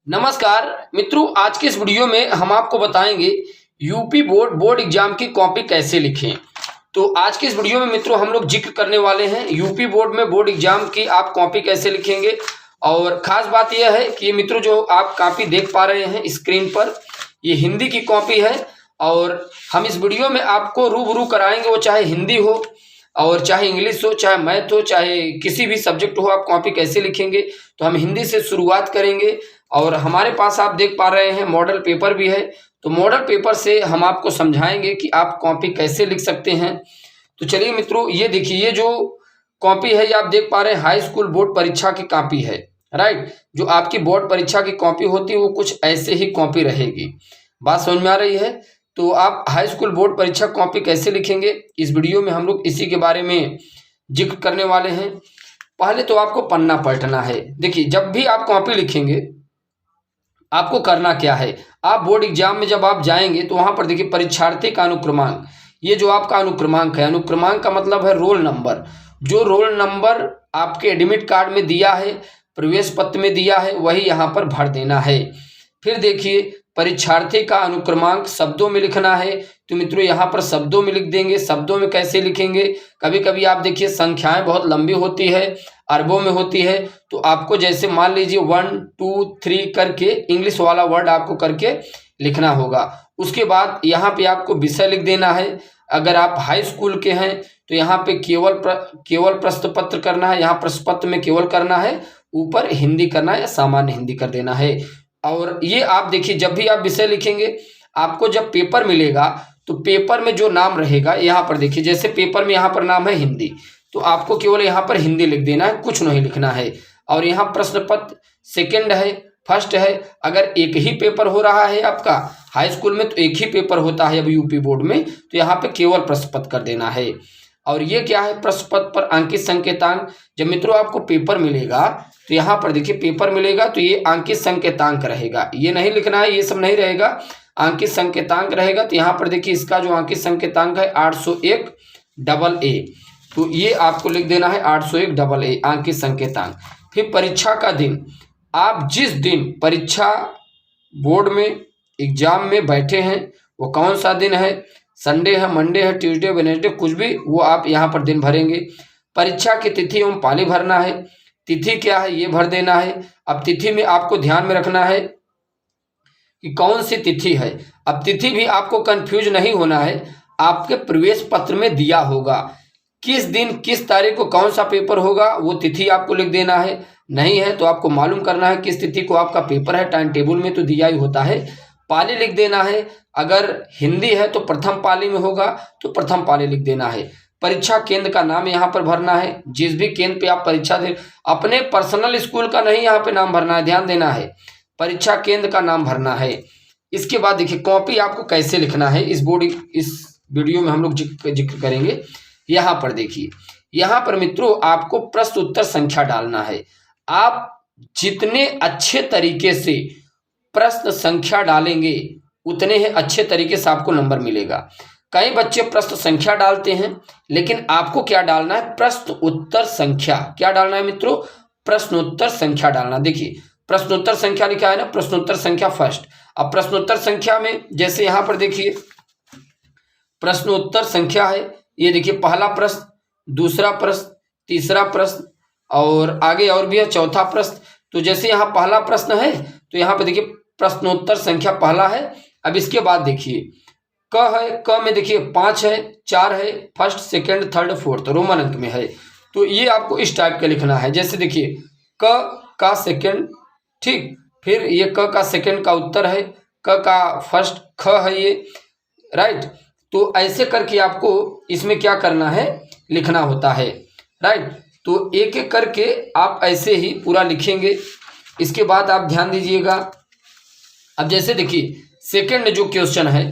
नमस्कार मित्रों, आज के इस वीडियो में हम आपको बताएंगे यूपी बोर्ड एग्जाम की कॉपी कैसे लिखें। तो आज के इस वीडियो में मित्रों हम लोग जिक्र करने वाले हैं यूपी बोर्ड में बोर्ड एग्जाम की आप कॉपी कैसे लिखेंगे। और खास बात यह है कि मित्रों जो आप कॉपी देख पा रहे हैं स्क्रीन पर, ये हिंदी की कॉपी है और हम इस वीडियो में आपको रूबरू कराएंगे, वो चाहे हिंदी हो और चाहे इंग्लिश हो, चाहे मैथ हो, चाहे किसी भी सब्जेक्ट हो, आप कॉपी कैसे लिखेंगे। तो हम हिंदी से शुरुआत करेंगे और हमारे पास आप देख पा रहे हैं मॉडल पेपर भी है। तो मॉडल पेपर से हम आपको समझाएंगे कि आप कॉपी कैसे लिख सकते हैं। तो चलिए मित्रों, ये देखिए, ये जो कॉपी है ये आप देख पा रहे हैं हाई स्कूल बोर्ड परीक्षा की कॉपी है, राइट। जो आपकी बोर्ड परीक्षा की कॉपी होती है वो कुछ ऐसे ही कॉपी रहेगी। बात समझ में आ रही है। तो आप हाई स्कूल बोर्ड परीक्षा कॉपी कैसे लिखेंगे, इस वीडियो में हम लोग इसी के बारे में जिक्र करने वाले हैं। पहले तो आपको पन्ना पलटना है। देखिए, जब भी आप कॉपी लिखेंगे आपको करना क्या है, आप बोर्ड एग्जाम में जब आप जाएंगे तो वहां पर देखिए परीक्षार्थी का अनुक्रमांक, ये जो आपका अनुक्रमांक है, अनुक्रमांक का मतलब है रोल नंबर। जो रोल नंबर आपके एडमिट कार्ड में दिया है, प्रवेश पत्र में दिया है, वही यहाँ पर भर देना है। फिर देखिए परीक्षार्थी का अनुक्रमांक शब्दों में लिखना है। तो मित्रों यहाँ पर शब्दों में लिख देंगे। शब्दों में कैसे लिखेंगे, कभी कभी आप देखिए संख्याएं बहुत लंबी होती है, अरबों में होती है। तो आपको जैसे मान लीजिए 1 2 3 करके इंग्लिश वाला वर्ड आपको करके लिखना होगा। उसके बाद यहाँ पे आपको विषय लिख देना है। अगर आप हाई स्कूल के हैं तो यहाँ पे केवल प्रश्न पत्र करना है, यहाँ प्रश्न पत्र में केवल करना है, ऊपर हिंदी करना है या सामान्य हिंदी कर देना है। और ये आप देखिए, जब भी आप विषय लिखेंगे आपको जब पेपर मिलेगा तो पेपर में जो नाम रहेगा यहाँ पर देखिए, जैसे पेपर में यहाँ पर नाम है हिंदी, तो आपको केवल यहाँ पर हिंदी लिख देना है, कुछ नहीं लिखना है। और यहाँ प्रश्न पत्र सेकंड है, फर्स्ट है। अगर एक ही पेपर हो रहा है आपका हाई स्कूल में तो एक ही पेपर होता है अब यूपी बोर्ड में, तो यहाँ पे केवल प्रश्न पत्र कर देना है। और ये क्या है, प्रश्न पत्र पर अंकित संकेतांक। जब मित्रों आपको पेपर मिलेगा तो यहाँ पर देखिए पेपर मिलेगा तो ये अंकित संकेतांक रहेगा, ये नहीं लिखना है, ये सब नहीं रहेगा, अंकित संकेतांक रहेगा। तो यहाँ पर देखिए इसका जो अंकित संकेतांक है 801 डबल ए, तो ये आपको लिख देना है 801 डबल ए अंकित संकेतांक। फिर परीक्षा का दिन, आप जिस दिन परीक्षा बोर्ड में एग्जाम में बैठे हैं वो कौन सा दिन है, संडे है, मंडे है, ट्यूसडे, वेडनेसडे, कुछ भी, वो आप यहाँ पर दिन भरेंगे। परीक्षा की तिथि एवं पाली भरना है। तिथि क्या है ये भर देना है। अब तिथि में आपको ध्यान में रखना है कि कौन सी तिथि है। अब तिथि भी आपको कंफ्यूज नहीं होना है, आपके प्रवेश पत्र में दिया होगा किस दिन किस तारीख को कौन सा पेपर होगा, वो तिथि आपको लिख देना है। नहीं है तो आपको मालूम करना है किस तिथि को आपका पेपर है, टाइम टेबल में तो दिया ही होता है। पाली लिख देना है, अगर हिंदी है तो प्रथम पाली में होगा तो प्रथम पाली लिख देना है। परीक्षा केंद्र का नाम यहाँ पर भरना है, जिस भी केंद्र पे आप परीक्षा दे, अपने पर्सनल स्कूल का नहीं यहाँ पे नाम भरना है, ध्यान देना है, परीक्षा केंद्र का नाम भरना है। इसके बाद देखिए कॉपी आपको कैसे लिखना है, इस वीडियो में हम लोग जिक्र करेंगे। यहाँ पर देखिए, यहाँ पर मित्रों आपको प्रश्न उत्तर संख्या डालना है। आप जितने अच्छे तरीके से प्रश्न संख्या डालेंगे उतने ही अच्छे तरीके से आपको नंबर मिलेगा। कई बच्चे प्रश्न संख्या डालते हैं, लेकिन आपको क्या डालना है, प्रश्न उत्तर संख्या। क्या डालना है मित्रों, प्रश्नोत्तर संख्या डालना। देखिए प्रश्नोत्तर संख्या लिखा है ना, प्रश्नोत्तर संख्या फर्स्ट। अब प्रश्नोत्तर संख्या में जैसे यहाँ पर देखिए प्रश्नोत्तर संख्या है, ये देखिए पहला प्रश्न, दूसरा प्रश्न, तीसरा प्रश्न और आगे और भी है, चौथा प्रश्न। तो जैसे यहाँ पहला प्रश्न है तो यहाँ पे देखिए प्रश्नोत्तर संख्या पहला है। अब इसके बाद देखिए क है, क में देखिए 5 है, 4 है, first, second, third, fourth, Roman अंक में है। तो ये आपको इस टाइप का लिखना है। जैसे देखिए क का सेकंड, ठीक, फिर ये क का सेकंड का उत्तर है, क का फर्स्ट, ख है ये, राइट। तो ऐसे करके आपको इसमें क्या करना है, लिखना होता है, राइट। तो एक एक करके आप ऐसे ही पूरा लिखेंगे। इसके बाद आप ध्यान दीजिएगा, अब जैसे देखिए सेकंड जो क्वेश्चन है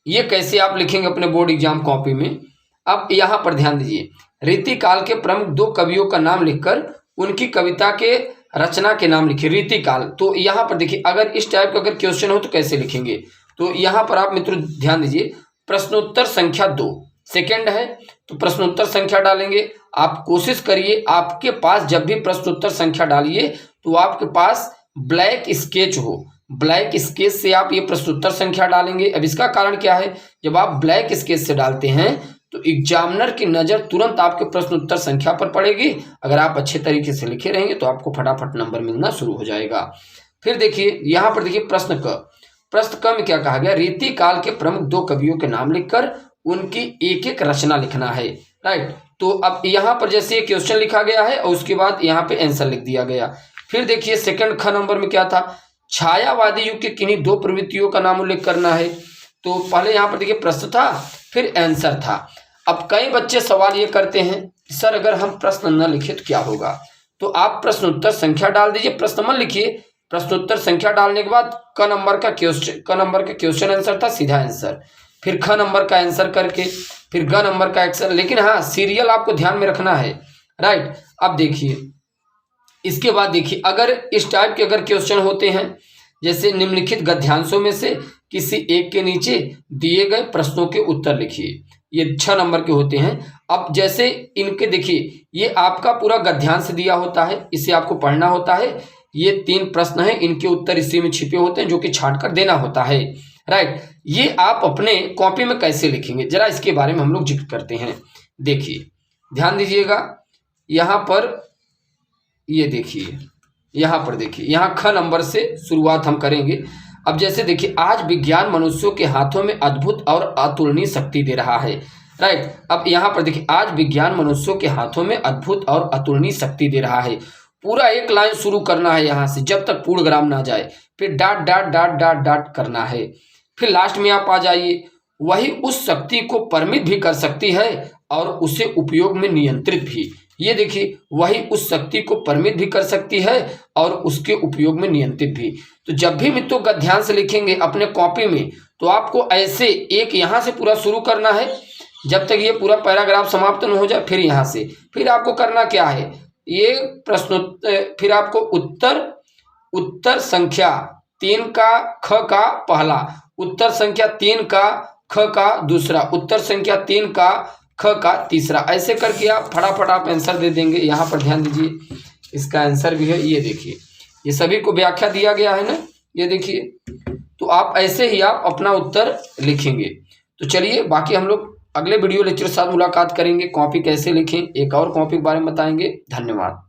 ये कैसे आप लिखेंगे अपने बोर्ड एग्जाम कॉपी में। अब यहाँ पर ध्यान दीजिए, रीतिकाल के प्रमुख 2 कवियों का नाम लिखकर उनकी कविता के रचना के नाम लिखिए। रीतिकाल, तो यहाँ पर देखिए अगर इस टाइप का अगर क्वेश्चन हो तो कैसे लिखेंगे। तो यहाँ पर आप मित्रों ध्यान दीजिए, प्रश्नोत्तर संख्या 2 सेकंड है तो प्रश्नोत्तर संख्या डालेंगे। आप कोशिश करिए आपके पास जब भी प्रश्नोत्तर संख्या डालिए तो आपके पास ब्लैक स्केच हो, ब्लैक स्केच से आप ये प्रश्नोत्तर संख्या डालेंगे। अब इसका कारण क्या है, जब आप ब्लैक स्केच से डालते हैं तो एग्जामिनर की नज़र तुरंत आपके प्रश्नोत्तर संख्या पर पड़ेगी। अगर आप अच्छे तरीके से लिखे रहेंगे तो आपको फटाफट नंबर मिलना शुरू हो जाएगा। फिर देखिए यहाँ पर देखिए प्रश्न क में क्या कहा गया, रीति काल के प्रमुख 2 कवियों के नाम लिखकर उनकी एक एक रचना लिखना है। राइट, तो अब यहाँ पर जैसे ये क्वेश्चन लिखा गया है और उसके बाद यहाँ पे आंसर लिख दिया गया। फिर देखिए सेकंड ख नंबर में क्या था, छायावादी युग के किन्हीं 2 प्रवृत्तियों का नाम उल्लेख करना है। तो पहले यहाँ पर देखिए प्रश्न था, फिर आंसर था। अब कई बच्चे सवाल ये करते हैं, सर अगर हम प्रश्न न लिखे तो क्या होगा, तो आप प्रश्नोत्तर संख्या डाल दीजिए, प्रश्न मत लिखिए। प्रश्नोत्तर संख्या डालने के बाद क नंबर का क्वेश्चन आंसर था, सीधा आंसर। फिर ख नंबर का आंसर करके फिर ग नंबर का आंसर, लेकिन हाँ सीरियल आपको ध्यान में रखना है। राइट, अब देखिए इसके बाद देखिए अगर इस टाइप के अगर क्वेश्चन होते हैं, जैसे निम्नलिखित गद्यांशों में से किसी एक के नीचे दिए गए प्रश्नों के उत्तर लिखिए, ये 6 नंबर के होते हैं। अब जैसे इनके देखिए ये आपका पूरा गद्यांश दिया होता है, इसे आपको पढ़ना होता है। ये 3 प्रश्न हैं, इनके उत्तर इसी में छिपे होते हैं जो कि छांट कर देना होता है। राइट, ये आप अपने कॉपी में कैसे लिखेंगे जरा इसके बारे में हम लोग जिक्र करते हैं। देखिए ध्यान दीजिएगा, यहाँ पर ये देखिए, यहाँ पर देखिए, यहाँ ख नंबर से शुरुआत हम करेंगे। अब जैसे देखिए, आज विज्ञान मनुष्यों के हाथों में अद्भुत और अतुलनीय शक्ति दे रहा है। राइट, अब यहाँ पर देखिए, आज विज्ञान मनुष्यों के हाथों में अद्भुत और अतुलनीय शक्ति दे रहा है। पूरा एक लाइन शुरू करना है यहाँ से जब तक पूर्णविराम ना जाए, फिर dot dot dot dot dot करना है। फिर लास्ट में आप आ जाइए, वही उस शक्ति को परिमित भी कर सकती है और उसे उपयोग में नियंत्रित भी। ये देखिए, वही उस शक्ति को परिमित भी कर सकती है और उसके उपयोग में नियंत्रित भी। तो जब भी मित्रों गद्यांश से लिखेंगे अपने कॉपी में, तो आपको ऐसे एक यहाँ से पूरा शुरू करना है जब तक ये पूरा पैराग्राफ समाप्त न हो जाए। फिर यहाँ से फिर आपको करना क्या है, ये प्रश्नोत्तर, फिर आपको उत्तर संख्या 3 का ख का पहला, उत्तर संख्या 3 का ख का दूसरा, उत्तर संख्या 3 का ख का तीसरा, ऐसे करके आप फटाफट आप आंसर दे देंगे। यहाँ पर ध्यान दीजिए, इसका आंसर भी है, ये देखिए, ये सभी को व्याख्या दिया गया है ना, ये देखिए। तो आप ऐसे ही आप अपना उत्तर लिखेंगे। तो चलिए, बाकी हम लोग अगले वीडियो लेक्चर के साथ मुलाकात करेंगे, कॉपी कैसे लिखें, एक और कॉपी के बारे में बताएंगे। धन्यवाद।